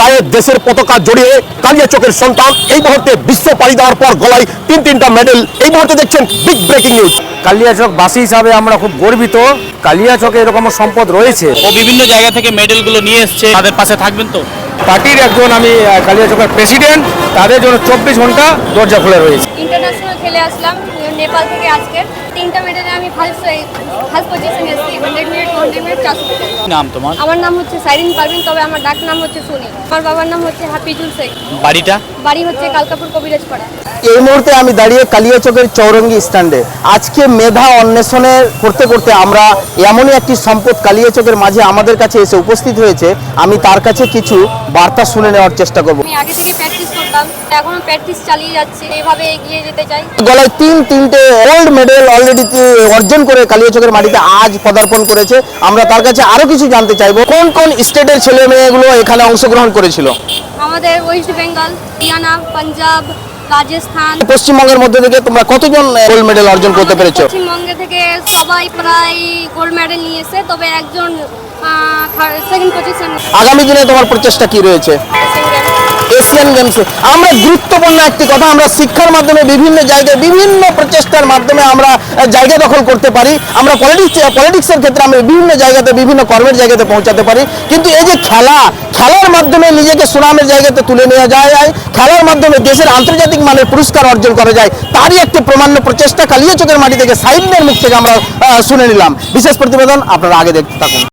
গায়ে দেশের পতাকা জড়িয়ে কালিয়াচকের সন্তান এই মুহূর্তে বিশ্ব পাড়ি দেওয়ার পর গলায় তিনটা মেডেল। এই মুহূর্তে দেখছেন বিগ ব্রেকিং নিউজ। কালিয়াচক বাসী হিসাবে আমরা খুব গর্বিত। কালিয়াচকে এরকম সম্পদ রয়েছে। ও বিভিন্ন জায়গা থেকে মেডেলগুলো নিয়ে এসছে, তাদের পাশে থাকবেন তো? পার্টির একজন আমি কালিয়াচকের প্রেসিডেন্ট, তাদের জন্য 24 ঘন্টা দরজা খোলা রয়েছে। ইন্টারন্যাশনাল খেলে আসলাম নেপাল থেকে। আজকে 3টা মেডেলে আমি ফার্স্ট পজিশনে এসেছি। 100 মিনিট 200 মিনিট 400 মিটার। নাম তোমার? আমার নাম হচ্ছে সাইরিন পারভিন, তবে আমার ডাক নাম হচ্ছে সুনি। আমার বাবার নাম হচ্ছে হাফিজুল শেখ। বাড়িটা? বাড়ি হচ্ছে কালকাপুর কবিরাজপাড়া। এই মুহূর্তে আমি দাঁড়িয়ে কালিয়াচকের চৌরঙ্গি স্ট্যান্ডে। আজকে মেধা অন্বেষণে করতে করতে আমরা এমনই একটি সম্পদ কালিয়াচকের মাঝে আমাদের কাছে এসে উপস্থিত হয়েছে। আমি তার কাছে কিছু বার্তা শুনে নেওয়ার চেষ্টা করব। আমি আগে থেকে প্র্যাকটিস করতাম, এখনো প্র্যাকটিস চালিয়ে যাচ্ছি, এভাবে এগিয়ে যেতে চাই। গলায় তিনটে গোল্ড মেডেল অলরেডি অর্জন করে কালিয়াচকের মাটিতে আজ পদার্পণ করেছে। আমরা তার কাছে আরো কিছু জানতে চাইবো, কোন কোন স্টেটের ছেলে মেয়েগুলো এখানে অংশগ্রহণ করেছিল। আমাদের ওয়েস্ট বেঙ্গল, হরিয়ানা, পাঞ্জাব, রাজস্থান। পশ্চিমবঙ্গের মধ্যে থেকে তোমরা কতজন গোল্ড মেডেল অর্জন করতে পেরেছো? পশ্চিমবঙ্গে থেকে সবাই প্রায় গোল্ড মেডেল নিয়েছে, তবে একজন সেকেন্ড পজিশন। আগামী দিনে তোমার প্রচেষ্টা কি রয়েছে? এশিয়ান গেমসে আমরা গুরুত্বপূর্ণ একটি কথা, আমরা শিক্ষার মাধ্যমে বিভিন্ন জায়গায় বিভিন্ন প্রচেষ্টার মাধ্যমে আমরা জায়গা দখল করতে পারি। আমরা পলিটিক্সের ক্ষেত্রে আমরা বিভিন্ন জায়গাতে বিভিন্ন কর্মের জায়গাতে পৌঁছাতে পারি। কিন্তু এই যে খেলার মাধ্যমে নিজেকে সুনামের জায়গাতে তুলে নেওয়া যায়, খেলার মাধ্যমে দেশের আন্তর্জাতিক মানের পুরস্কার অর্জন করা যায়, তারই একটি প্রমাণ্য প্রচেষ্টা কালিয়াচকের মাটি থেকে সাইডের মুখ থেকে আমরা শুনে নিলাম। বিশেষ প্রতিবেদন আপনারা আগে দেখতে থাকুন।